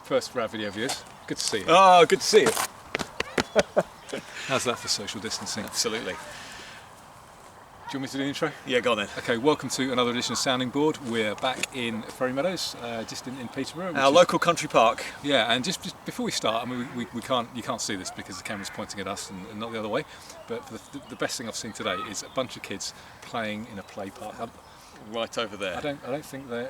First for our video viewers, good to see you. Oh, good to see you. How's that for social distancing? Absolutely. Do you want me to do the intro? Yeah, go on then. Okay, welcome to another edition of Sounding Board. We're back in Ferry Meadows, just in Peterborough. Our local country park. Yeah, and just before we start, I mean, you can't see this because the camera's pointing at us and not the other way, but the best thing I've seen today is a bunch of kids playing in a play park. Right over there. I don't think are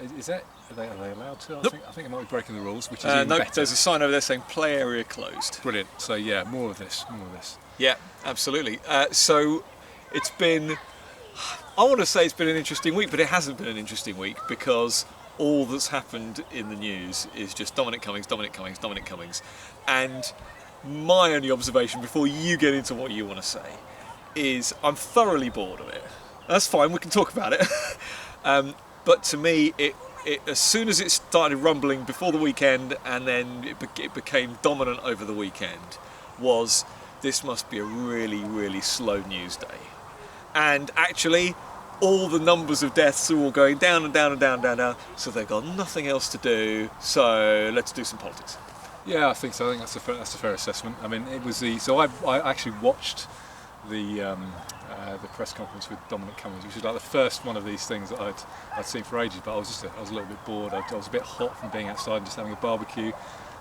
they allowed to? Nope. I think it might be breaking the rules, which is even no, better. there's a sign over there saying play area closed. Brilliant. So yeah, more of this. Yeah, absolutely. So it's been, I want to say it's been an interesting week, but it hasn't been an interesting week because all that's happened in the news is just Dominic Cummings. And my only observation before you get into what you want to say is I'm thoroughly bored of it. That's fine, we can talk about it. But to me, it as soon as it started rumbling before the weekend and then it became dominant over the weekend, was this must be a really, really slow news day. And actually, all the numbers of deaths are all going down and down and down and down, down. So they've got nothing else to do, so let's do some politics. Yeah, I think so. I think that's a fair assessment. I mean, it was I actually watched the press conference with Dominic Cummings, which is like the first one of these things that I'd seen for ages. But I was a little bit bored. I was a bit hot from being outside and just having a barbecue.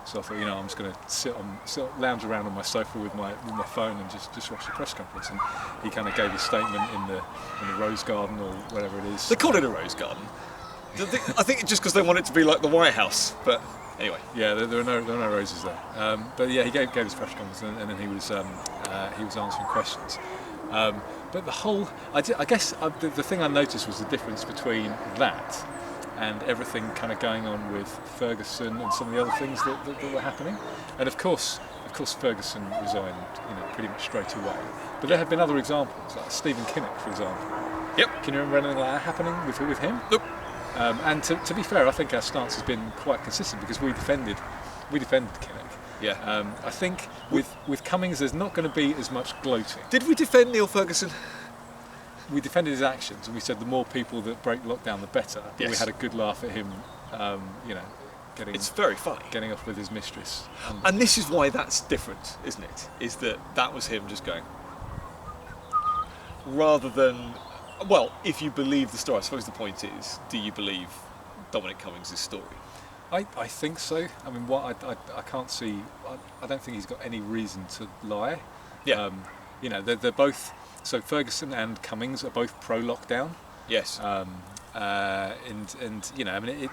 So I thought, I'm just going to lounge around on my sofa with my phone and just watch the press conference. And he kind of gave his statement in the Rose Garden or whatever it is. They call it a Rose Garden. I think it's just because they want it to be like the White House. But anyway, yeah, there are no roses there. But yeah, he gave his press conference and then he was answering questions. But the whole, I guess the thing I noticed was the difference between that and everything kind of going on with Ferguson and some of the other things that were happening. And of course Ferguson resigned, pretty much straight away. But there have been other examples, like Stephen Kinnock, for example. Yep. Can you remember anything like that happening with him? Nope. And to be fair, I think our stance has been quite consistent because we defended Kinnock. Yeah. I think with Cummings, there's not going to be as much gloating. Did we defend Neil Ferguson? We defended his actions, and we said the more people that break lockdown, the better. Yes. We had a good laugh at him, It's very funny. Getting off with his mistress. And this is why that's different, isn't it? Is that was him just going, rather than, well, if you believe the story. I suppose the point is, do you believe Dominic Cummings' story? I think so. I mean, I can't see. I don't think he's got any reason to lie. Yeah. They're both. So Ferguson and Cummings are both pro-lockdown. Yes. I mean,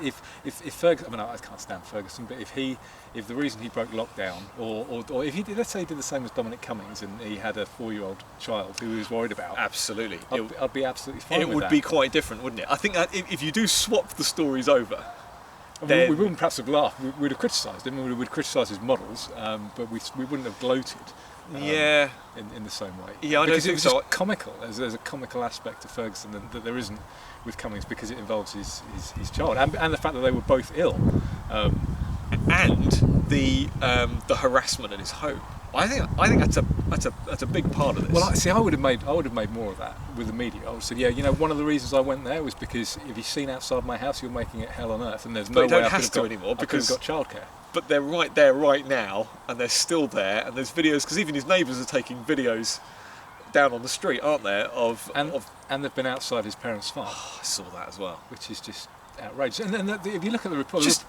if Ferguson, I mean, I can't stand Ferguson, but if the reason he broke lockdown, or if he did, let's say he did the same as Dominic Cummings and he had a 4-year-old child who he was worried about. Absolutely. I'd be absolutely fine with that. It would be quite different, wouldn't it? I think that if you do swap the stories over, we wouldn't perhaps have laughed. We'd have criticised him. We'd criticise his models, but we wouldn't have gloated. Yeah. In the same way. Yeah, I because don't it was think so. just comical. There's a comical aspect to Ferguson that there isn't with Cummings because it involves his child and the fact that they were both ill. And the harassment at his home. I think that's a big part of this. Well, I would have made more of that with the media. I would have said, one of the reasons I went there was because if you've seen outside my house, you're making it hell on earth, and there's no way I could have got anymore because I've got childcare. But they're right there right now, and they're still there, and there's videos because even his neighbours are taking videos down on the street, aren't there? And they've been outside his parents' farm. Oh, I saw that as well, which is just outrageous. And if you look at the report, just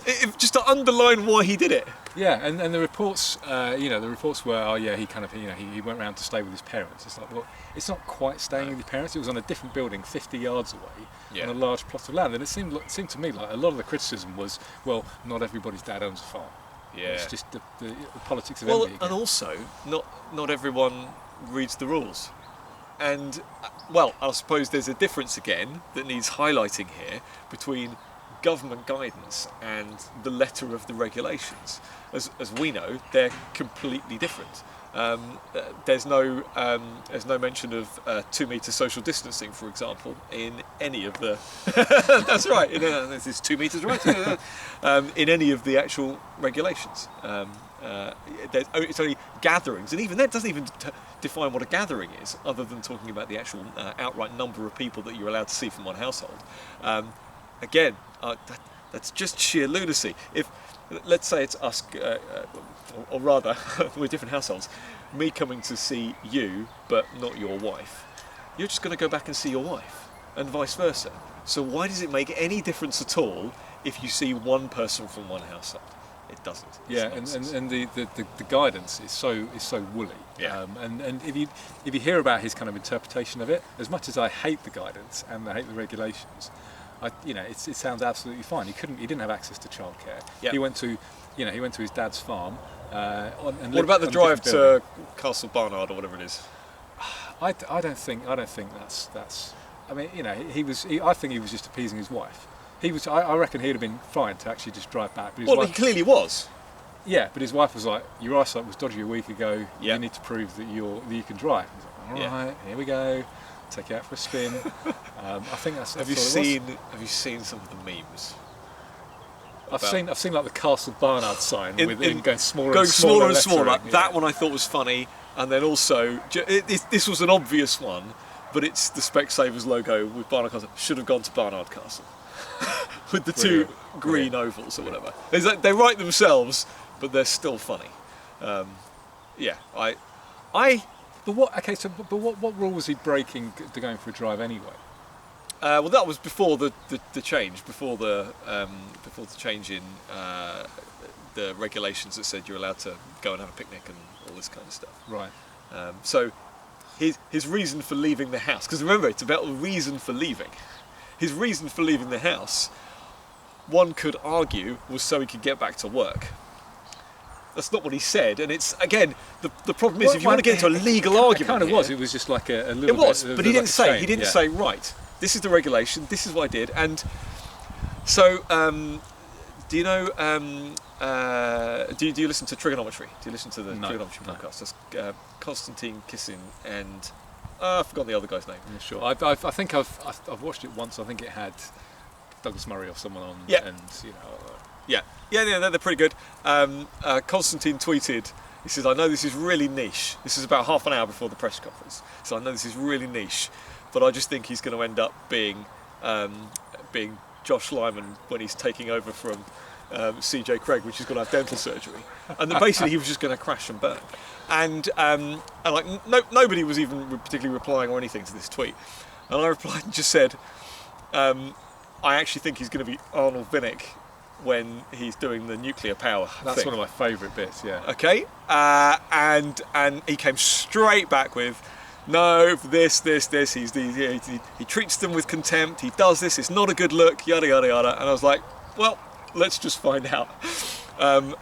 to underline why he did it. Yeah, and the reports, the reports were, he went round to stay with his parents. It's like, well, it's not quite staying with your parents. It was on a different building, 50 yards away, on a large plot of land. And it seemed to me like a lot of the criticism was, well, not everybody's dad owns a farm. Yeah, it's just the politics of envy again. And also, not everyone reads the rules. And, well, I suppose there's a difference again that needs highlighting here between government guidance and the letter of the regulations. As we know, they're completely different. There's no mention of 2 metre social distancing, for example, in any of the. That's right. It's 2 metres, right? In any of the actual regulations. It's only gatherings, and even that doesn't even define what a gathering is, other than talking about the actual outright number of people that you're allowed to see from one household. Again, That's just sheer lunacy. If, let's say it's us, or rather, we're different households, me coming to see you, but not your wife, you're just going to go back and see your wife, and vice versa. So why does it make any difference at all if you see one person from one household? It doesn't. Yeah, and the guidance is so woolly. Yeah. And if you hear about his kind of interpretation of it, as much as I hate the guidance and I hate the regulations, it sounds absolutely fine. He didn't have access to childcare. Yep. He went to his dad's farm. What about the drive to Castle Barnard or whatever it is? I don't think that's. I mean, I think he was just appeasing his wife. I reckon he'd have been fine to actually just drive back. But He clearly was. Yeah, but his wife was like, "Your eyesight was dodgy a week ago. Yeah. You need to prove that you can drive." He's like, "All right, here we go. Take you out for a spin." I think that's. Have you seen some of the memes? I've seen like the Castle Barnard sign with it going smaller and smaller. lettering. That one I thought was funny, and then also this was an obvious one, but it's the Specsavers logo with Barnard Castle. Should have gone to Barnard Castle. With the two green ovals or whatever. They write themselves, but they're still funny. But what? Okay, so what rule was he breaking to going for a drive anyway? Well, that was before the change, before the change in the regulations that said you're allowed to go and have a picnic and all this kind of stuff. Right. So his reason for leaving the house, because remember, it's about the reason for leaving. His reason for leaving the house, one could argue, was so he could get back to work. That's not what he said, and it's, again, the problem is, if you want to get into a legal argument, it kind of was. It was just like a little. It was, bit, but he didn't say. Chain, he didn't say, right, this is the regulation. This is what I did, and so do you know? Do you listen to Trigonometry? Do you listen to the Trigonometry podcast? That's Konstantin Kissin and I've forgotten the other guy's name. Yeah, sure. I think I've watched it once. I think it had Douglas Murray or someone on. Yeah. And Yeah, they're pretty good. Konstantin tweeted, he says, "I know this is really niche. This is about half an hour before the press conference. So I know this is really niche, but I just think he's going to end up being Josh Lyman when he's taking over from CJ Craig, which is going to have dental surgery." And then basically he was just going to crash and burn. And like nobody was even particularly replying or anything to this tweet. And I replied and just said, "I actually think he's going to be Arnold Vinnick when he's doing the nuclear power That's thing." one of my favourite bits, yeah. Okay, and he came straight back with, "No, this, he treats them with contempt, he does this, it's not a good look, yada yada yada." And I was like, well, let's just find out. And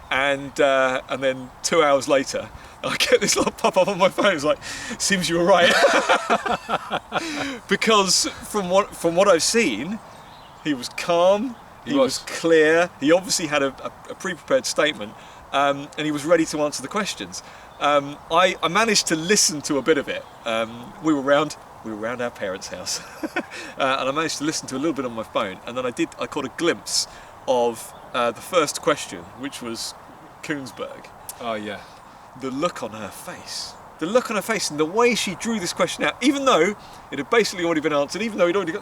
then 2 hours later, I get this little pop-up on my phone. It's like, "Seems you were right." Because from what I've seen, he was calm. He was clear. He obviously had a pre-prepared statement, and he was ready to answer the questions. I managed to listen to a bit of it. We were around our parents' house, and I managed to listen to a little bit on my phone. And then I caught a glimpse of the first question, which was Koonsberg. Oh yeah. The look on her face. The look on her face and the way she drew this question out, even though it had basically already been answered, even though he'd already got.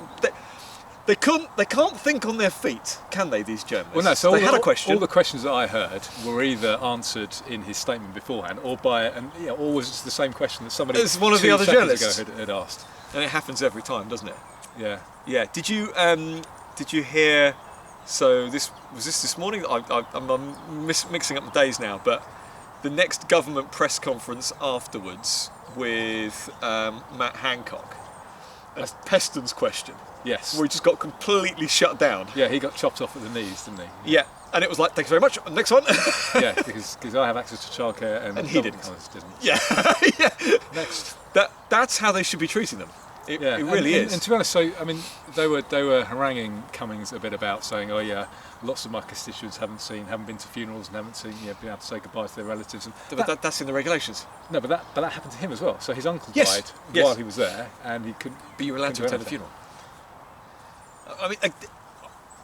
They can't think on their feet, can they, these journalists? Well, no, so they had a question. All the questions that I heard were either answered in his statement beforehand, or or was it the same question that somebody It's one of the other journalists ago had asked. And it happens every time, doesn't it? Yeah. Yeah. Did you hear? So this morning? I'm mixing up the days now, but the next government press conference afterwards with Matt Hancock. That's Peston's question. Yes. Where he just got completely shut down. Yeah, he got chopped off at the knees, didn't he? Yeah, and it was like, "Thanks very much, next one." Yeah, because I have access to childcare and he didn't. Yeah. Yeah. Next. That's how they should be treating them. It really is. And to be honest, so I mean, they were haranguing Cummings a bit about saying, "Oh yeah, lots of my constituents haven't been to funerals and haven't been able to say goodbye to their relatives." And but that's in the regulations. No, but that happened to him as well. So his uncle Yes. died Yes. while he was there, and he couldn't. But you're allowed to couldn't do attend a anything. funeral. I mean,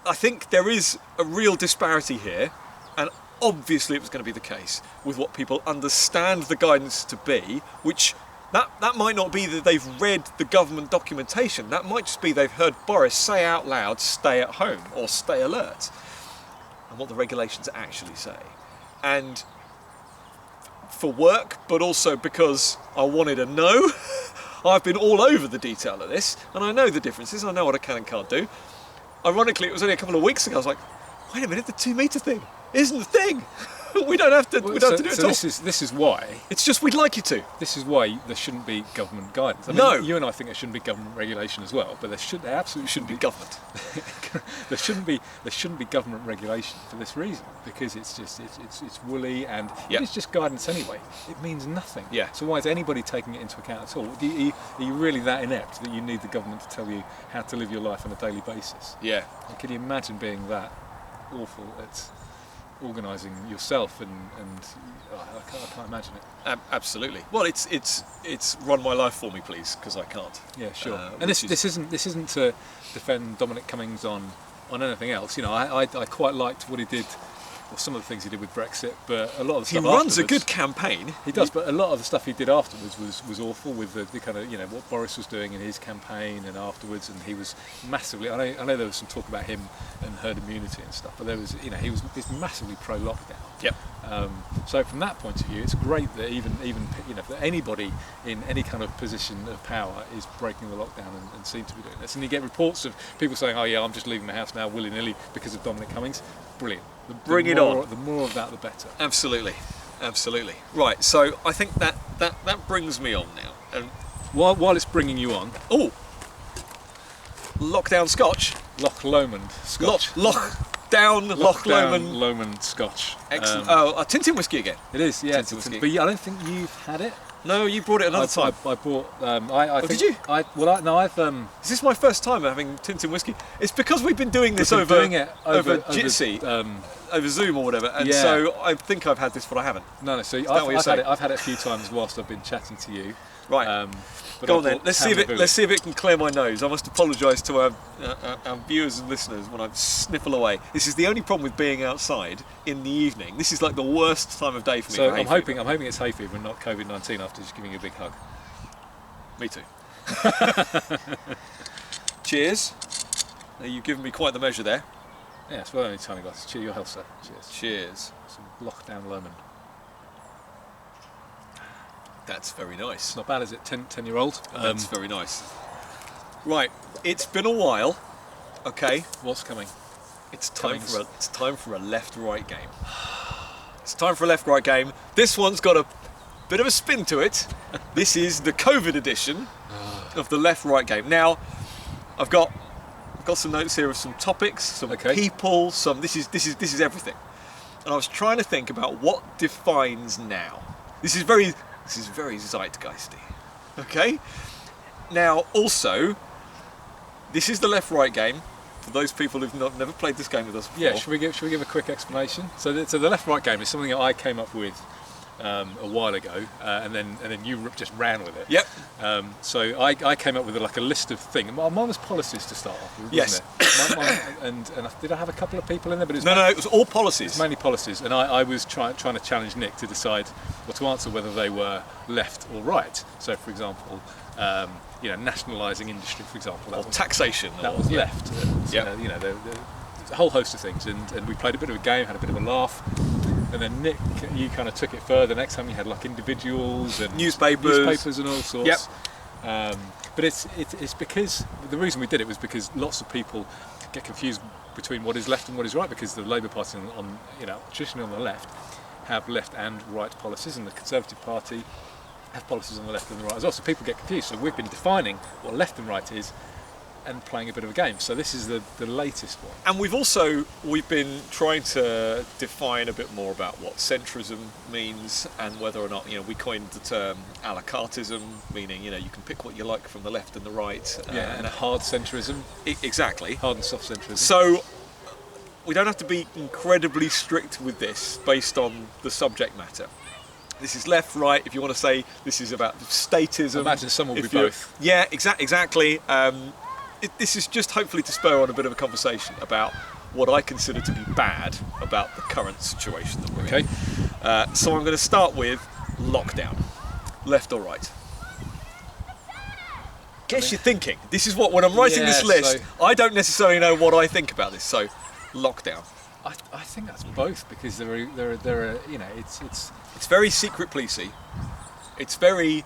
I think there is a real disparity here, and obviously it was going to be the case with what people understand the guidance to be, which that might not be that they've read the government documentation. That might just be they've heard Boris say out loud, "Stay at home" or "Stay alert." and what the regulations actually say. And for work, but also because I wanted to know, I've been all over the detail of this, and I know the differences, I know what I can and can't do. Ironically, it was only a couple of weeks ago, I was like, wait a minute, the 2 metre thing isn't the thing. We don't have to do it at all. This is why. It's just we'd like you to. This is why there shouldn't be government guidance. I mean, No. You and I think there shouldn't be government regulation as well, but there absolutely shouldn't be Government. there shouldn't be government regulation for this reason, because it's woolly, and Yep. it's just guidance anyway. It means nothing. Yeah. So why is anybody taking it into account at all? Are you really that inept that you need the government to tell you how to live your life on a daily basis? Yeah. And can you imagine being that awful at organising yourself, and I can't imagine it. Absolutely. Well, it's run my life for me, please, because I can't. Yeah, sure. And this isn't to defend Dominic Cummings on anything else. You know, I quite liked what he did, or some of the things he did with Brexit, but a lot of the He stuff runs a afterwards- good campaign. He does, but a lot of the stuff he did afterwards was awful, with the kind of, you know, what Boris was doing in his campaign and afterwards, and he was massively. I know there was some talk about him and herd immunity and stuff, but there was, you know, he's massively pro-lockdown. Yep. So from that point of view, it's great that even you know, that anybody in any kind of position of power is breaking the lockdown and seem to be doing this. And you get reports of people saying, "Oh yeah, I'm just leaving the house now willy-nilly because of Dominic Cummings." Brilliant. Bring it on. The more of that, the better. Absolutely. Right. So I think that brings me on now. And While it's bringing you on, lockdown Scotch. Loch Lomond Scotch. Loch Lomond. Lomond Scotch. Excellent. Tintin whiskey again. It is, yeah. Tintin whiskey. But I don't think you've had it. No, you brought it another time. I bought. I think, did you? I've. Is this my first time having Tintin whiskey? It's because we've been doing this over Jitsi, over Zoom or whatever, and Yeah. so I think I've had this, but I haven't. No. So what you're saying? I've had it a few times whilst I've been chatting to you. Right. But Go I on then. bought Let's see Camberville. if it can clear my nose. I must apologise to our viewers and listeners when I sniffle away. This is the only problem with being outside in the evening. This is like the worst time of day for me. So for hay I'm fever. hoping it's hay fever and not Covid-19 after just giving you a big hug. Me too. Cheers. Now, you've given me quite the measure there. Yeah, it's well only tiny glasses. Cheer your health, sir. Cheers. Cheers. Some Lochdown Lomond. That's very nice. It's not bad, is it? 10-year-old. That's very nice. Right, it's been a while. Okay, What's coming? it's time Cummings. for a left-right game. It's time for a left-right game. This one's got a bit of a spin to it. This is the COVID edition of the left-right game. Now, I've got some notes here of some topics, some Okay. people, some. This is everything. And I was trying to think about what defines now. This is very zeitgeisty. Okay? Now, also, this is the left-right game. For those people who've never played this game with us before. Yeah, should we give a quick explanation? So the left-right game is something that I came up with a while ago, and then you just ran with it. Yep. So I came up with a list of things. Mine was policies to start off with, Yes. wasn't it? and did I have a couple of people in there? But it was No, it was all policies. It's mainly policies, and I was trying to challenge Nick to decide, or to answer whether they were left or right. So, for example, nationalising industry, for example, Or taxation. that was left. And, Yep. there's a whole host of things, and we played a bit of a game, had a bit of a laugh, and then Nick, you kind of took it further. Next time you had like individuals and Newspapers and all sorts. Yep. But it's because the reason we did it was because lots of people get confused between what is left and what is right, because the Labour Party on traditionally on the left have left and right policies, and the Conservative Party have policies on the left and the right as well. So people get confused. So we've been defining what left and right is, and playing a bit of a game. So this is the latest one. And we've been trying to define a bit more about what centrism means, and whether or not, we coined the term a la cartism, meaning, you can pick what you like from the left and the right. And hard centrism. Exactly. Hard and soft centrism. So we don't have to be incredibly strict with this based on the subject matter. This is left, right. If you want to say this is about statism. I imagine some will be if you're- both. Yeah, exactly. This is just hopefully to spur on a bit of a conversation about what I consider to be bad about the current situation that we're in. Okay. So I'm going to start with lockdown. Left or right? Guess you're thinking. This is what, when I'm writing this Yeah, list, so- I don't necessarily know what I think about this. So, lockdown. I think that's both, because there are you know, It's very secret policey. It's very.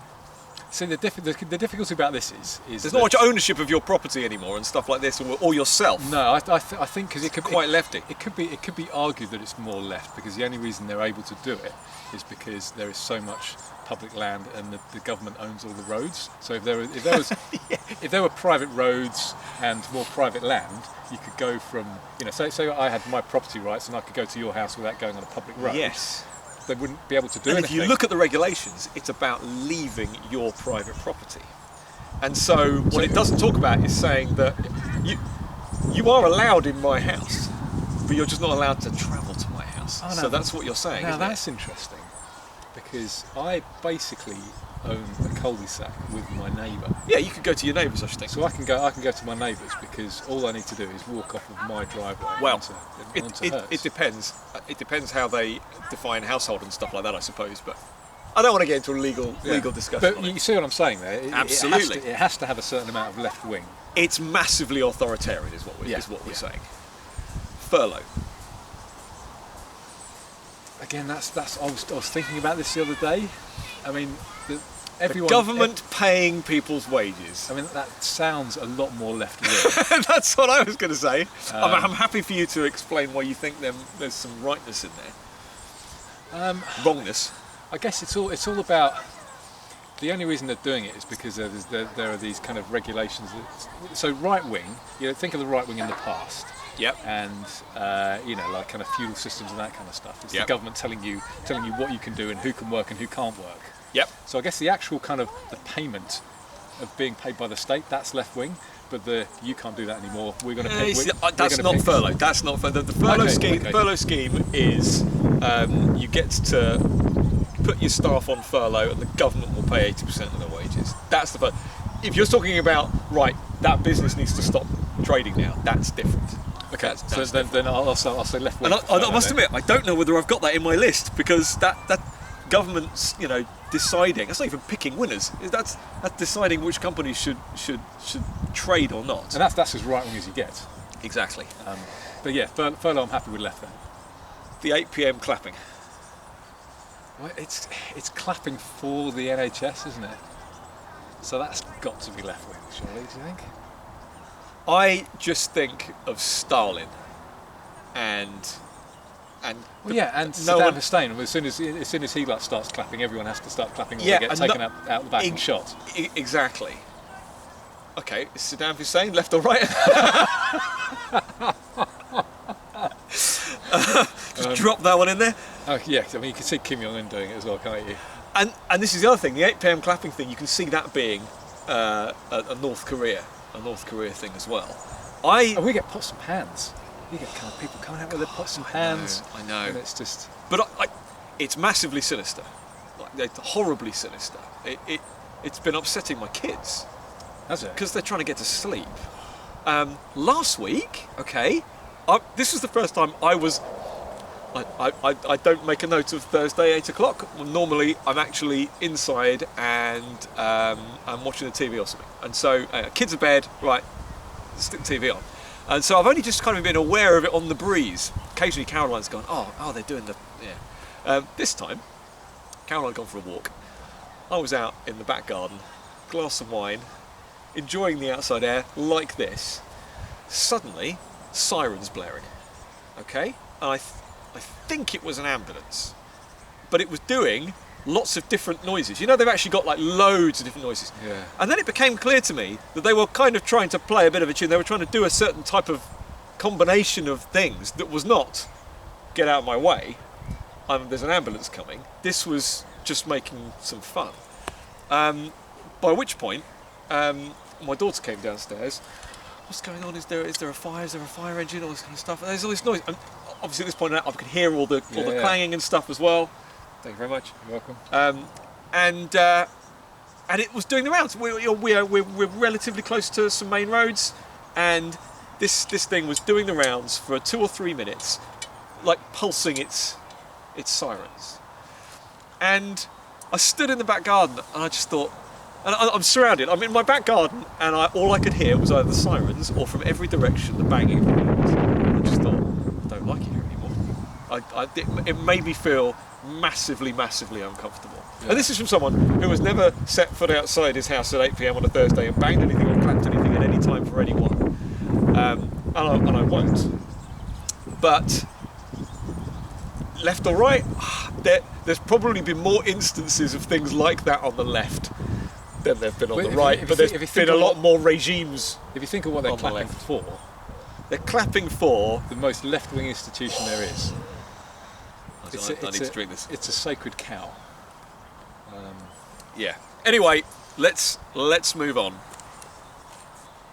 So the difficulty about this is There's not much ownership of your property anymore and stuff like this, or yourself. No, I think because it could quite lefty. It could be argued that it's more left, because the only reason they're able to do it is because there is so much public land and the government owns all the roads. So if there was Yeah. if there were private roads and more private land, you could go from, you know, say I had my property rights and I could go to your house without going on a public road. Yes. They wouldn't be able to do And anything. if you look at the regulations, it's about leaving your private property. And so what it doesn't talk about is saying that you are allowed in my house, but you're just not allowed to travel to my house. Oh, no. So that's what you're saying, Now isn't that's interesting, because I basically own a cul-de-sac with my neighbour. it? Yeah, you could go to your neighbours, I should think. So I can go to my neighbours, because all I need to do is walk off of my driveway Well, onto it hers. depends. It depends how they define household and stuff like that, I suppose. But I don't want to get into a legal discussion. But on you it. see what I'm saying there? Absolutely. It has to have a certain amount of left wing. It's massively authoritarian, is what we're saying. Furlough. Again, that's. I was thinking about this the other day. I mean, everyone. The government paying people's wages. I mean, that sounds a lot more left wing. That's what I was going to say. I'm happy for you to explain why you think there's some rightness in there. Wrongness. I guess it's all about. The only reason they're doing it is because there are these kind of regulations. So right wing, you know, think of the right wing in the past. Yep. And you know, like kind of feudal systems and that kind of stuff. It's Yep. the government telling you what you can do and who can work and who can't work. Yep. So I guess the actual kind of the payment of being paid by the state, that's left wing. But you can't do that anymore. We're going to pay. That's not furlough. That's not furlough. The furlough scheme. Okay. The furlough scheme is you get to put your staff on furlough, and the government will pay 80% of their wages. That's the furlough. If you're talking about right, that business needs to stop trading now. That's different. Okay. That's then I'll say left wing. And I must admit, I don't know whether I've got that in my list, because that government's, you know, deciding. That's not even picking winners. That's deciding which companies should trade or not. And that's as right wing as you get. Exactly. But yeah, furlough. I'm happy with left then. The 8 p.m. clapping. Well, it's clapping for the NHS, isn't it? So that's got to be left wing, surely. Do you think? I just think of Stalin and Well, yeah, and Saddam Hussein. As soon as he like starts clapping, everyone has to start clapping, or they get taken out the back and shot. Exactly. Okay, is Saddam Hussein left or right? Just drop that one in there. Oh yeah, I mean you can see Kim Jong Un doing it as well, can't you? And this is the other thing, the 8 p.m. clapping thing. You can see that being a North Korea thing as well. We get pots and pans. You get kind of people coming out with their pots and pans. I know. And it's just. But it's massively sinister. Like, it's horribly sinister. It's been upsetting my kids. Has it? Because they're trying to get to sleep. Last week, okay, this was the first time I don't make a note of Thursday 8 o'clock. Normally I'm actually inside and I'm watching the TV or something. And so kids are bed, right, stick the TV on. And so I've only just kind of been aware of it on the breeze. Occasionally Caroline's gone, oh, they're doing the, yeah. This time, Caroline had gone for a walk. I was out in the back garden, glass of wine, enjoying the outside air like this. Suddenly, sirens blaring, okay? And I think it was an ambulance, but it was doing lots of different noises. You know, they've actually got like loads of different noises. Yeah. And then it became clear to me that they were kind of trying to play a bit of a tune. They were trying to do a certain type of combination of things that was not get out of my way. There's an ambulance coming. This was just making some fun. By which point, my daughter came downstairs. What's going on? Is there a fire? Is there a fire engine? All this kind of stuff. And there's all this noise. And obviously, at this point, I could hear all the clanging and stuff as well. Thank you very much. You're welcome. And it was doing the rounds. We're relatively close to some main roads, and this thing was doing the rounds for 2 or 3 minutes, like pulsing its sirens. And I stood in the back garden, and I just thought, and I'm surrounded. I'm in my back garden, and all I could hear was either the sirens or from every direction the banging of the wheels. I just thought, I don't like it here anymore. It made me feel massively uncomfortable. Yeah. And this is from someone who has never set foot outside his house at 8 p.m. on a Thursday and banged anything or clapped anything at any time for anyone. And I won't. But left or right, there's probably been more instances of things like that on the left than there've been on the right. But there's been a lot more regimes. If you think of what they're clapping for, they're clapping for the most left-wing institution there is. I need to drink this. It's a sacred cow. Yeah. Anyway, let's move on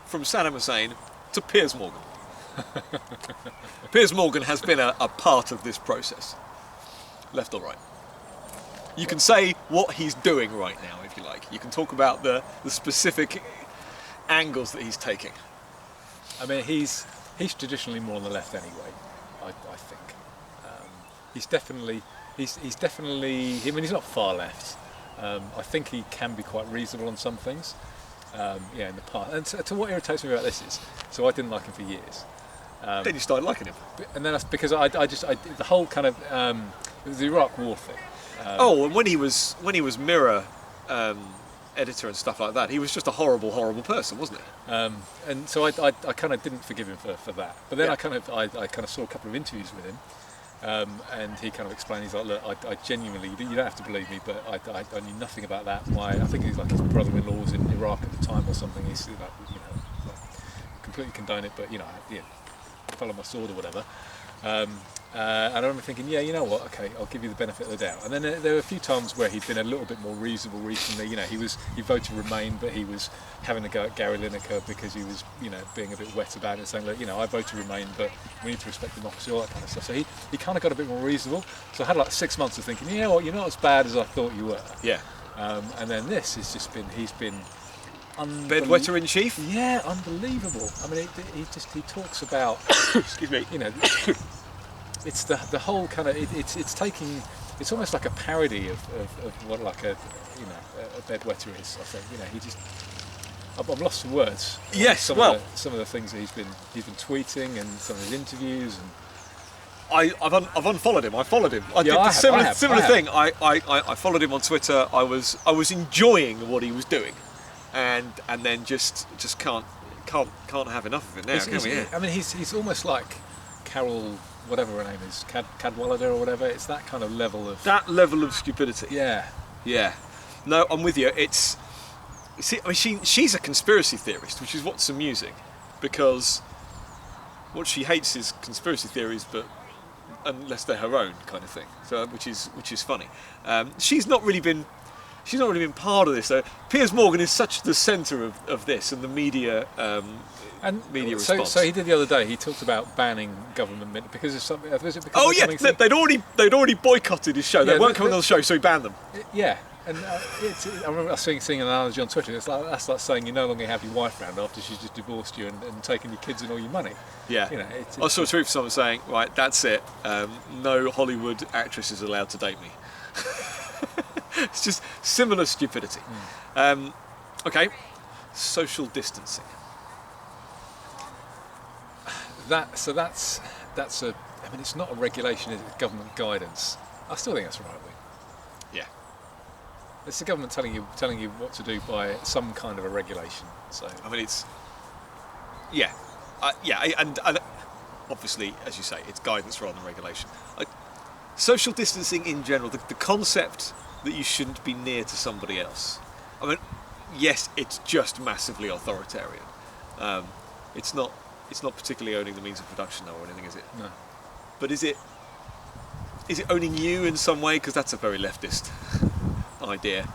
from Saddam Hussein to Piers Morgan. Piers Morgan has been a part of this process, left or right. You can say what he's doing right now, if you like. You can talk about the specific angles that he's taking. I mean, he's traditionally more on the left anyway, I think. He's definitely. I mean, he's not far left. I think he can be quite reasonable on some things. In the past. And to what irritates me about this is, so I didn't like him for years. Then you started liking him. And then because the whole kind of it was the Iraq War thing. And when he was Mirror editor and stuff like that, he was just a horrible person, wasn't he? And so I kind of didn't forgive him for that. But then I kind of saw a couple of interviews with him. And he kind of explained, he's like, look, I genuinely, you don't have to believe me, but I knew nothing about that. I think he's like his brother-in-law was in Iraq at the time or something. He's like, completely condone it, but follow my sword or whatever. And I remember thinking, yeah, you know what? Okay, I'll give you the benefit of the doubt. And then there were a few times where he'd been a little bit more reasonable recently. He voted Remain, but he was having a go at Gary Lineker because he was, being a bit wet about it, saying, look, I voted Remain, but we need to respect democracy, all that kind of stuff. So he kind of got a bit more reasonable. So I had like 6 months of thinking, you know what? You're not as bad as I thought you were. Yeah. And then this has just been, he's been bedwetter in chief. Yeah, unbelievable. I mean, he talks about. Excuse me. It's the whole kind of it's almost like a parody of what like a bedwetter is. I think I'm lost for words. Yes, some of the things that he's been tweeting and some of his interviews and. I've unfollowed him. I followed him. I did the similar thing. I followed him on Twitter. I was enjoying what he was doing, and then just can't have enough of it now. Can we? Yeah. I mean, he's almost like Carol, whatever her name is, Cadwallader or whatever. It's that kind of level of stupidity. Yeah. Yeah. No, I'm with you. She's a conspiracy theorist, which is what's amusing, because what she hates is conspiracy theories, but unless they're her own kind of thing. So, which is funny. She's not really been part of this. So Piers Morgan is such the centre of this and the media. Media response. So he did the other day. He talked about banning government because of something. Was it because they'd already boycotted his show. They weren't coming on the show, so he banned them. Yeah, and I remember seeing an analogy on Twitter. That's like saying you no longer have your wife around after she's just divorced you and taken your kids and all your money. Yeah. I saw a tweet from someone saying, right, that's it. No Hollywood actress is allowed to date me. It's just similar stupidity. Okay, social distancing. That's a. I mean, it's not a regulation; it's government guidance. I still think that's the right way. Yeah. It's the government telling you what to do by some kind of a regulation. So I mean, it's. Yeah, and obviously, as you say, it's guidance rather than regulation. Social distancing in general, the concept that you shouldn't be near to somebody else. I mean, yes, it's just massively authoritarian. It's not particularly owning the means of production or anything, is it? No. But is it owning you in some way? Because that's a very leftist idea.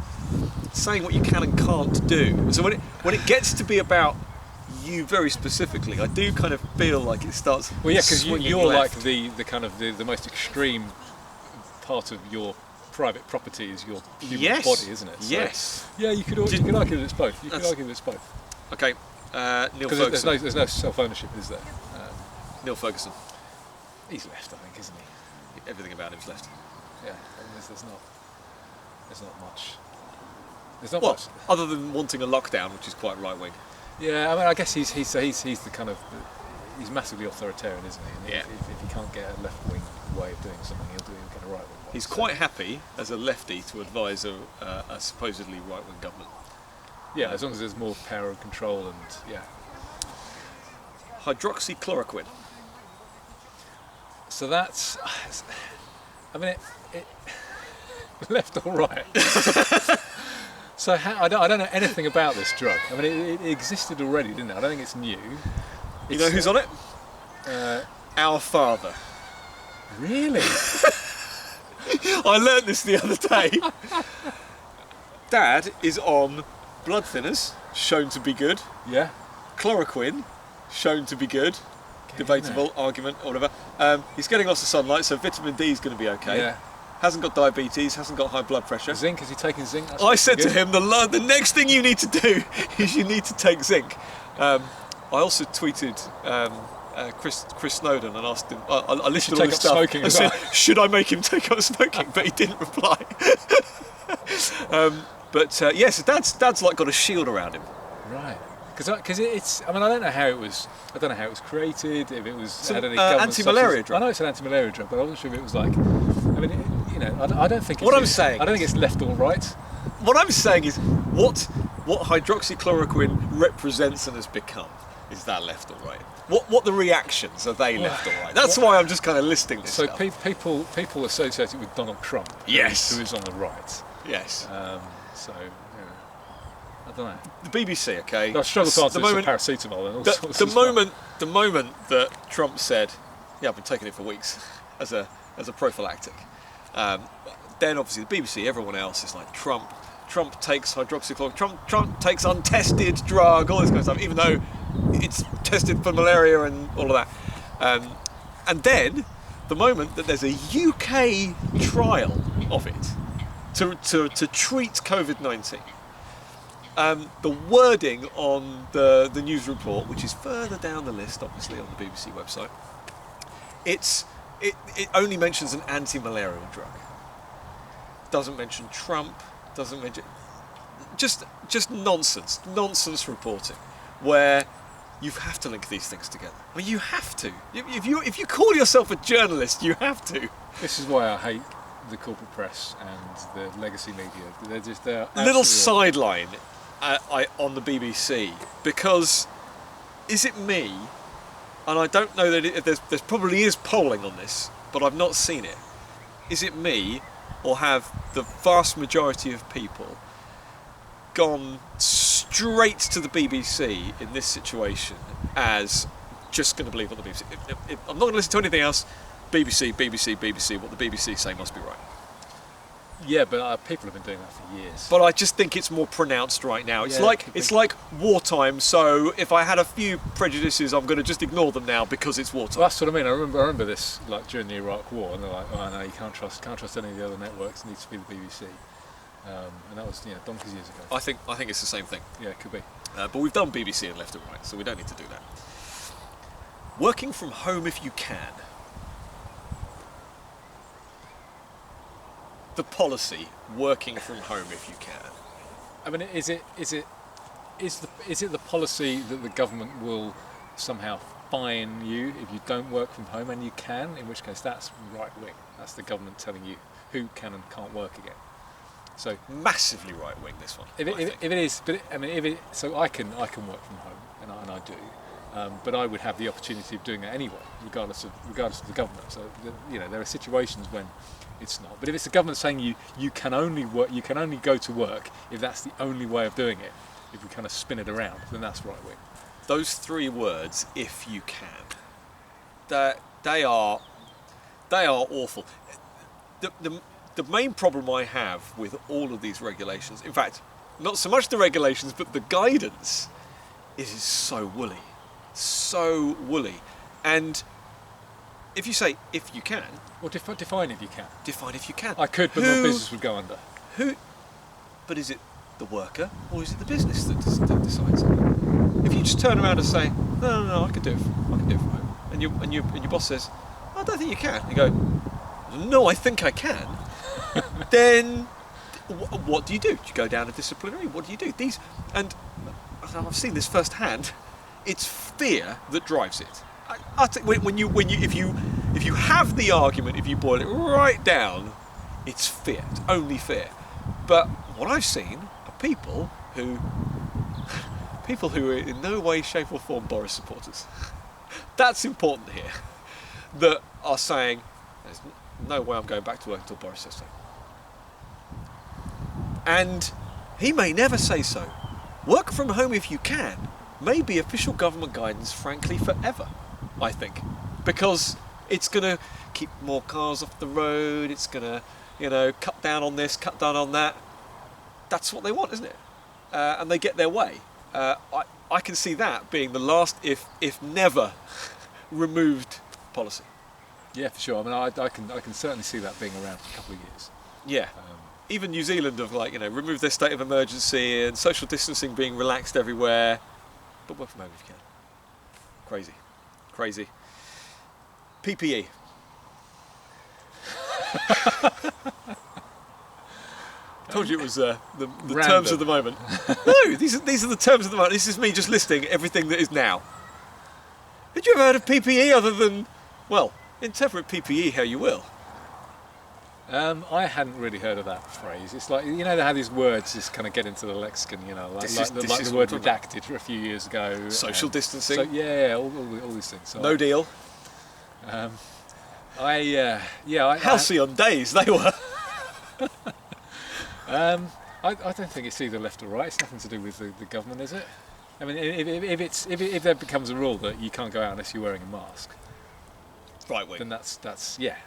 Saying what you can and can't do. So when it gets to be about you very specifically, I do kind of feel like it starts. Well, yeah, because you're left. like the kind of the most extreme part of your private property is your human body, isn't it? So, yes. Yeah, you could argue that it's both. Okay. Neil Ferguson. There's no self-ownership, is there? Neil Ferguson. He's left, I think, isn't he? Everything about him's left. Yeah, there's not much. There's not much. Other than wanting a lockdown, which is quite right wing. Yeah, I mean, I guess he's the kind of he's massively authoritarian, isn't he? And yeah. If he can't get a left wing way of doing something, he'll get a right-wing one. He's quite happy as a lefty to advise a supposedly right-wing government. Yeah, as long as there's more power and control and, yeah. Hydroxychloroquine. So that's, I mean, it left or right. So I don't know anything about this drug. I mean, it existed already, didn't it? I don't think it's new. You know who's on it? Our father. Really? I learnt this the other day. Dad is on blood thinners, shown to be good. Yeah. Chloroquine, shown to be good. Debatable argument or whatever. He's getting lots of sunlight, so vitamin D is going to be okay. Yeah. Hasn't got diabetes, hasn't got high blood pressure. Zinc, is he taking zinc? I said to him, the next thing you need to do is you need to take zinc. I also tweeted Chris Snowden and asked him, I listed all this stuff smoking and said, should I make him take up smoking? But he didn't reply. Yes, Dad's like got a shield around him. Right. Because it's, I mean, I don't know how it was created, if it was Some had any government anti-malaria drug. I know it's an anti-malaria drug, but I wasn't sure if it was like, I mean, I don't think it's... What I'm saying... I don't think it's left or right. What I'm saying is, what hydroxychloroquine represents and has become, is that left or right? What the reactions, are they left or right? That's why I'm just kind of listing this stuff. People associate it with Donald Trump, yes, who is on the right. Yes. So, I don't know. The BBC, okay. I struggle to answer paracetamol and all sorts of stuff. The moment that Trump said, "Yeah, I've been taking it for weeks," as a prophylactic, then obviously the BBC, everyone else is like, Trump takes hydroxychloroquine, Trump takes untested drug, all this kind of stuff, even though it's tested for malaria and all of that. And then the moment that there's a UK trial of it to treat Covid-19. The wording on the news report, which is further down the list, obviously, on the BBC website, it only mentions an anti-malarial drug. Doesn't mention Trump. Doesn't mention just nonsense reporting, where you have to link these things together. I mean, you have to. If you call yourself a journalist, you have to. This is why I hate the corporate press and the legacy media. They're little sideline. On the BBC, because is it me, and I don't know that there's probably is polling on this, but I've not seen it. Is it me, or have the vast majority of people gone straight to the BBC in this situation as just going to believe what the BBC? If I'm not going to listen to anything else. BBC. What the BBC say must be right. Yeah, but people have been doing that for years. But I just think it's more pronounced right now. It's like wartime. So if I had a few prejudices, I'm going to just ignore them now because it's wartime. Well, that's what I mean. I remember this like during the Iraq War, and they're like, "Oh no, you can't trust any of the other networks. It needs to be the BBC." And that was donkeys years ago. I think it's the same thing. Yeah, it could be. But we've done BBC and left and right, so we don't need to do that. Working from home if you can. The policy, working from home if you can. I mean, is it the policy that the government will somehow fine you if you don't work from home, and you can? In which case, that's right wing. That's the government telling you who can and can't work again. So massively right wing, this one. If it is, but so I can work from home, and I do. But I would have the opportunity of doing that anyway, regardless of the government. So there are situations when it's not. But if it's the government saying you can only work, you can only go to work if that's the only way of doing it, if we kind of spin it around, then that's right wing. Those three words, if you can, they are awful. The main problem I have with all of these regulations, in fact, not so much the regulations, but the guidance, is so woolly. So woolly. And if you say, if you can... Well, define if you can. Define if you can. I could, but my business would go under. But is it the worker, or is it the business that decides? If you just turn around and say, no, I can do it from home, and your boss says, I don't think you can. You go, no, I think I can. Then what do you do? Do you go down a disciplinary? What do you do? And I've seen this firsthand. It's fear that drives it. If If you have the argument, if you boil it right down, it's fear. It's only fear. But what I've seen are people who are in no way, shape or form Boris supporters. That's important here. That are saying, there's no way I'm going back to work until Boris says so. And he may never say so. Work from home if you can may be official government guidance, frankly, forever, I think. Because it's going to keep more cars off the road, it's going to, cut down on this, cut down on that. That's what they want, isn't it? And they get their way. I can see that being the last, if never, removed policy. Yeah, for sure. I mean, I can certainly see that being around for a couple of years. Yeah. Even New Zealand have removed their state of emergency and social distancing being relaxed everywhere. But work from home if you can. Crazy. PPE. Told you it was the terms of the moment. No, these are the terms of the moment. This is me just listing everything that is now. Had you ever heard of PPE other than, well, interpret PPE how you will? I hadn't really heard of that phrase. It's like, they how these words just kind of get into the lexicon, like the word redacted a few years ago. Social distancing. All these things. So no deal. Halcyon days they were. I don't think it's either left or right. It's nothing to do with the government, is it? I mean, if there becomes a rule that you can't go out unless you're wearing a mask, right wing, then that's yeah.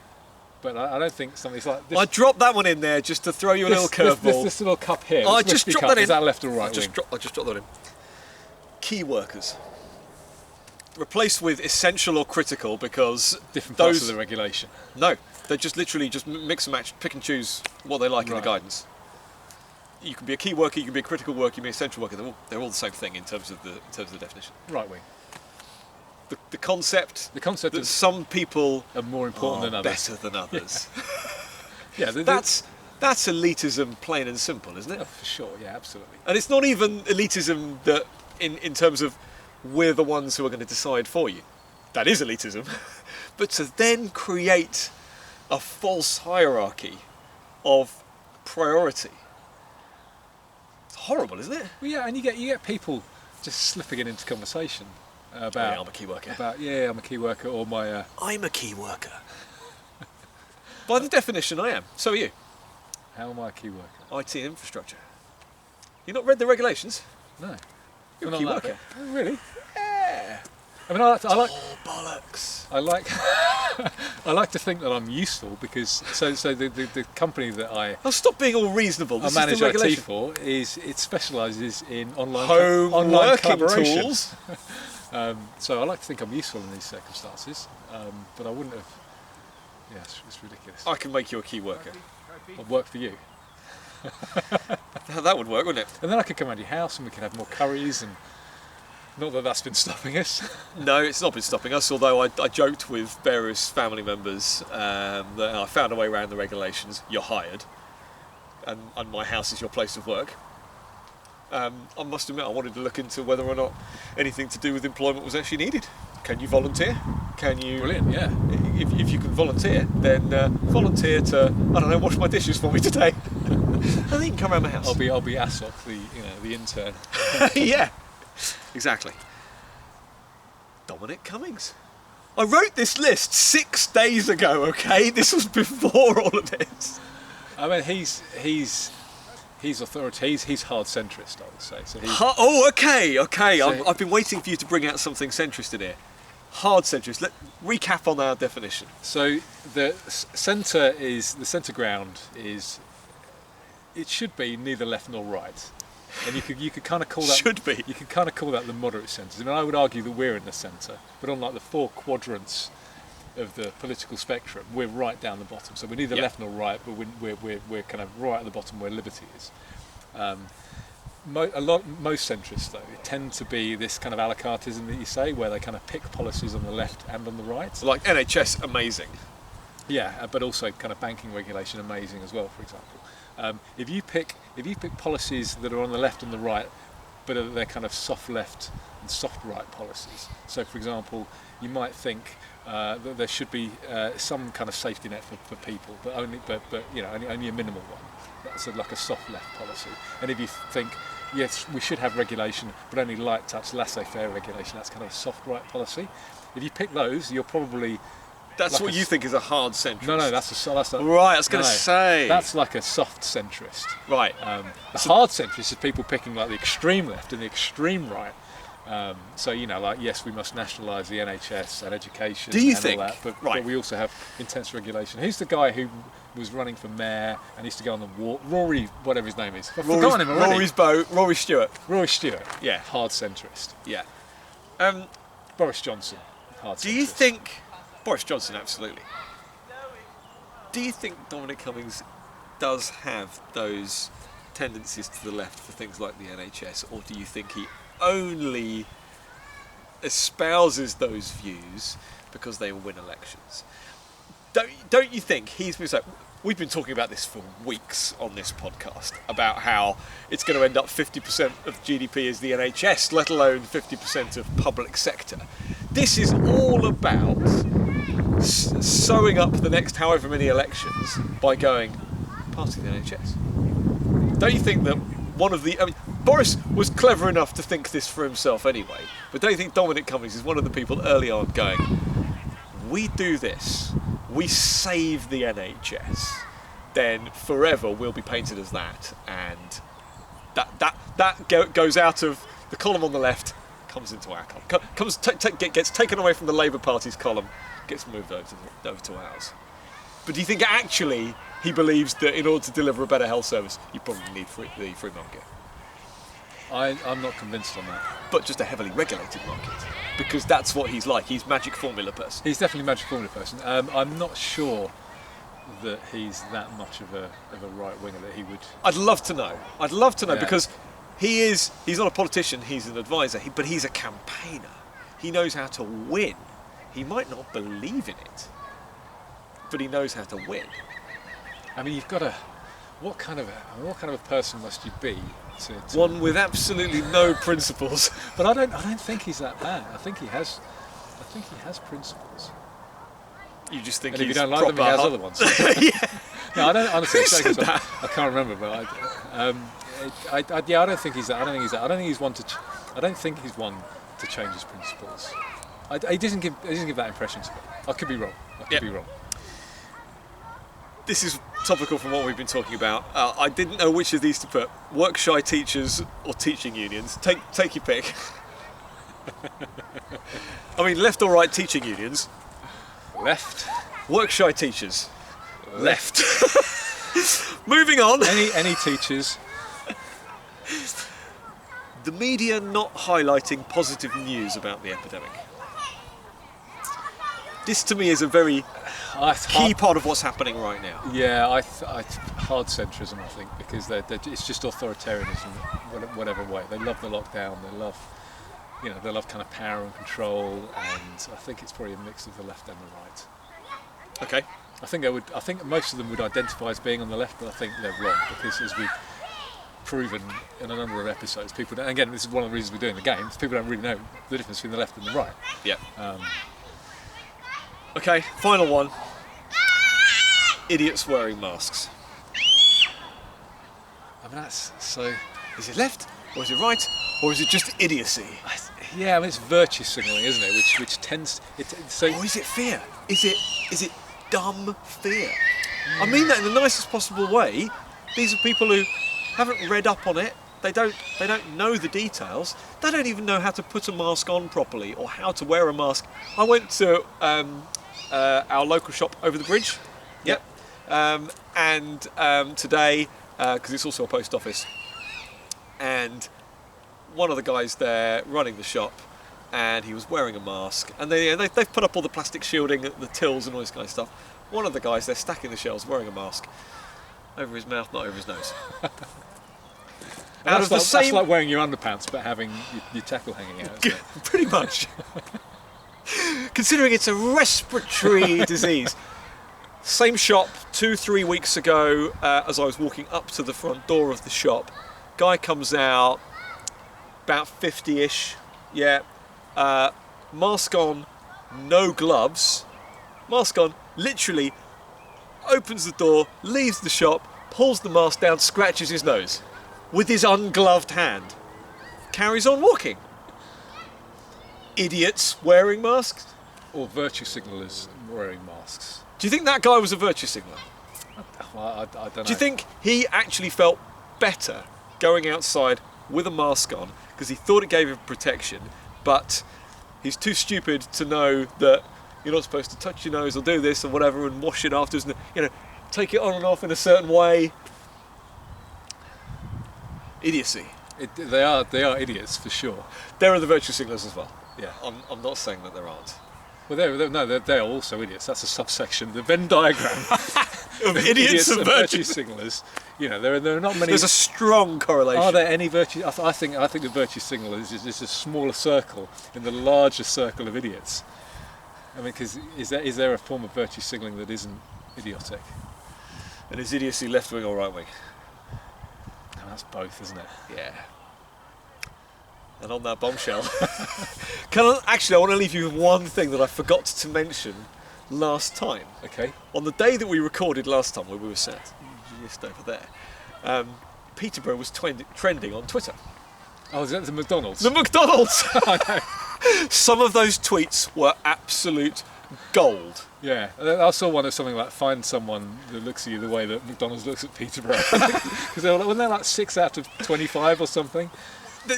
But I don't think something's like this. I dropped that one in there just to throw you a little curveball. This little cup here. I just dropped that in. Is that left or right? I just dropped that in. Key workers. Replaced with essential or critical because different parts of the regulation. No, they just literally just mix and match, pick and choose what they like in the guidance. You can be a key worker, you can be a critical worker, you can be an essential worker. They're all the same thing in terms of the definition. Right wing. The concept that some people are more important than others. Better than others. Yeah, that's elitism, plain and simple, isn't it? Oh, for sure, yeah, absolutely. And it's not even elitism that in terms of we're the ones who are going to decide for you. That is elitism. But to then create a false hierarchy of priority. It's horrible, isn't it? Well, yeah, and you get people just slipping it into conversation about. I'm a key worker. I'm a key worker, or my. I'm a key worker. By the definition, I am. So are you. How am I a key worker? IT infrastructure. You not read the regulations? No. You're a key worker. Oh, really? Yeah. I mean, I like. Oh, bollocks. I like to think that I'm useful because so the company that I stop being all reasonable. I manage IT for it specialises in online working collaboration. tools. So I like to think I'm useful in these circumstances, but I wouldn't have. Yeah, it's ridiculous. I can make you a key worker. I'll work for you. That would work, wouldn't it? And then I could come around your house and we could have more curries and. Not that that's been stopping us. No, it's not been stopping us, although I joked with various family members that I found a way around the regulations. You're hired, and my house is your place of work. I must admit, I wanted to look into whether or not anything to do with employment was actually needed. Can you volunteer? Can you? Brilliant, yeah. If you can volunteer, then volunteer to, I don't know, wash my dishes for me today. And then you can come around my house. I'll be Asok, the intern. Yeah. Exactly. Dominic Cummings. I wrote this list 6 days ago, okay? This was before all of this. I mean, he's authority. He's hard centrist, I would say. So okay. So I've been waiting for you to bring out something centrist in here. Hard centrist. Recap on our definition. So the centre ground is. It should be neither left nor right. And you could kind of call that should be. You could kind of call that the moderate centres. I mean, I would argue that we're in the centre, but on like the 4 quadrants of the political spectrum, we're right down the bottom. So we're neither left nor right, but we're kind of right at the bottom where liberty is. Most centrists though tend to be this kind of a la carteism that you say, where they kind of pick policies on the left and on the right. Like NHS, amazing. Yeah, but also kind of banking regulation, amazing as well. For example. If you pick policies that are on the left and the right, but they're kind of soft left and soft right policies. So, for example, you might think that there should be some kind of safety net for people, but only a minimal one. That's like a soft left policy. And if you think, yes, we should have regulation, but only light touch, laissez-faire regulation, that's kind of a soft right policy. If you pick those, you're probably... That's like what you think is a hard centrist. No, that's right, I was going to say. That's like a soft centrist. Right. The hard centrist is people picking like the extreme left and the extreme right. So, like, yes, we must nationalise the NHS and education Do you and think? all that, but we also have intense regulation. Who's the guy who was running for mayor and used to go on the walk? Rory, whatever his name is. I've forgotten him already. Rory Stewart. Rory Stewart. Yeah. Hard centrist. Yeah. Boris Johnson. Hard centrist. Do you think... Boris Johnson, absolutely. Do you think Dominic Cummings does have those tendencies to the left for things like the NHS, or do you think he only espouses those views because they will win elections? Don't you think he's been so... We've been talking about this for weeks on this podcast, about how it's going to end up 50% of GDP is the NHS, let alone 50% of public sector. This is all about sewing up the next however many elections by going past the NHS. Don't you think that one of the... Boris was clever enough to think this for himself anyway, but don't you think Dominic Cummings is one of the people early on going, we do this, we save the NHS, then forever we'll be painted as that, and that goes out of the column on the left, comes into our column, gets taken away from the Labour Party's column, gets moved over to ours. But do you think actually he believes that in order to deliver a better health service, you probably need the free market? I'm not convinced on that. But just a heavily regulated market, because that's what he's like. He's magic formula person. He's definitely a magic formula person. I'm not sure that he's that much of a right winger that he would... I'd love to know because he's not a politician, he's an advisor, but he's a campaigner. He knows how to win. He might not believe in it, but he knows how to win. I mean, you've got to... What kind of a person must you be to... One with absolutely no principles. But I don't think he's that bad. I think he has principles. You just think and if he's you don't like them, he has other ones. Yeah. No, I don't honestly. I can't remember, but I don't think he's that. I don't think he's one to change his principles. He doesn't give that impression to me. I could be wrong. Be wrong. This is topical from what we've been talking about. I didn't know which of these to put: work-shy teachers or teaching unions. Take your pick. I mean, left or right teaching unions? Left. Work-shy teachers? Left. Moving on. Any teachers? The media not highlighting positive news about the epidemic. This to me is a very key part of what's happening right now. Yeah, hard centrism, I think, because it's just authoritarianism, whatever way. They love the lockdown. They love kind of power and control, and I think it's probably a mix of the left and the right. Okay. I think most of them would identify as being on the left, but I think they're wrong, because as we've proven in a number of episodes, people don't, again, this is one of the reasons we're doing the game, people don't really know the difference between the left and the right. Yeah. Okay, final one. Idiots wearing masks. I mean, that's so... Is it left, or is it right, or is it just idiocy? Yeah, I mean, it's virtue signalling, isn't it? Which tends... Or is it fear? Is it dumb fear? I mean that in the nicest possible way. These are people who haven't read up on it. They don't know the details. They don't even know how to put a mask on properly or how to wear a mask. I went to our local shop over the bridge. Yep. And today, because it's also a post office, and one of the guys there running the shop, and he was wearing a mask, and they've put up all the plastic shielding, the tills and all this kind of stuff. One of the guys, they're stacking the shelves, wearing a mask over his mouth, not over his nose. That's like wearing your underpants but having your tackle hanging out, isn't it? Pretty much. Considering it's a respiratory disease. Same shop 2-3 weeks ago, as I was walking up to the front door of the shop, guy comes out, about 50-ish. Yeah. Mask on, no gloves. Mask on, literally opens the door, leaves the shop, pulls the mask down, scratches his nose with his ungloved hand. Carries on walking. Idiots wearing masks. Or virtue signallers wearing masks. Do you think that guy was a virtue signaller? Well, I don't know. Do you think he actually felt better going outside with a mask on because he thought it gave him protection, but he's too stupid to know that you're not supposed to touch your nose or do this or whatever and wash it afterwards and, you know, take it on and off in a certain way? Idiocy. They are idiots for sure. There are the virtue signallers as well. Yeah. I'm not saying that there aren't. Well, they're also idiots. That's a subsection. The Venn diagram Of idiots and virtue signallers. You know, there are not many. There's a strong correlation. Are there any virtue? I think the virtue signaller is a smaller circle in the larger circle of idiots. I mean, because is there a form of virtue signalling that isn't idiotic? And is idiocy left wing or right wing? No, that's both, isn't it? Yeah. And on that bombshell, I want to leave you with one thing that I forgot to mention last time. Okay. On the day that we recorded last time, where we were sat just over there, Peterborough was trending on Twitter. Oh, is that the McDonald's? The McDonald's! I know. Some of those tweets were absolute gold. Yeah, I saw one of something like find someone that looks at you the way that McDonald's looks at Peterborough. Because wasn't there like 6 out of 25 or something?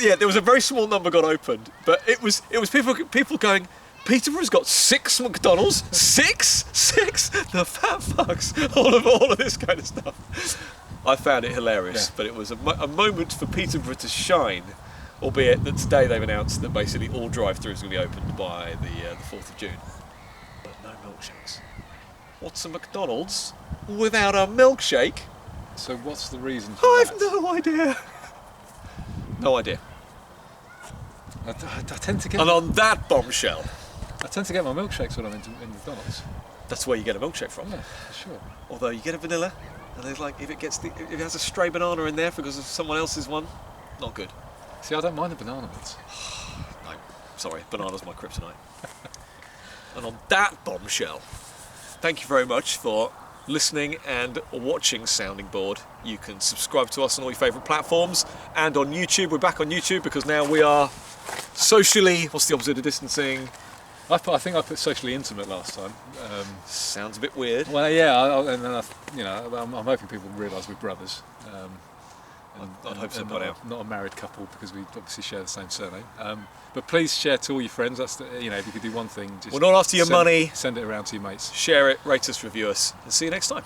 Yeah, there was a very small number got opened, but it was people going, Peterborough's got 6 McDonald's, 6, the fat fucks, all of this kind of stuff. I found it hilarious, but it was a moment for Peterborough to shine, albeit that today they've announced that basically all drive-throughs are going to be opened by the 4th of June, but no milkshakes. What's a McDonald's without a milkshake? So what's the reason for I've that? no idea. No idea. I tend to get. And on that bombshell, I tend to get my milkshakes when I'm in McDonald's. that's where you get a milkshake from. Yeah, for sure. Although you get a vanilla, and there's like if it has a stray banana in there because of someone else's one, not good. See, I don't mind the banana bits. No, sorry, banana's my kryptonite. And on that bombshell, thank you very much for listening and watching Sounding Board. You can subscribe to us on all your favourite platforms and on YouTube. We're back on YouTube because now we are socially, what's the opposite of distancing? I think I put socially intimate last time. Sounds a bit weird. Well, yeah, and then I'm hoping people realise we're brothers. I'd hope so by now. Not a married couple because we obviously share the same surname. But please share to all your friends. That's if you could do one thing, just we're not after your money. Send it around to your mates. Share it, rate us, review us, and see you next time.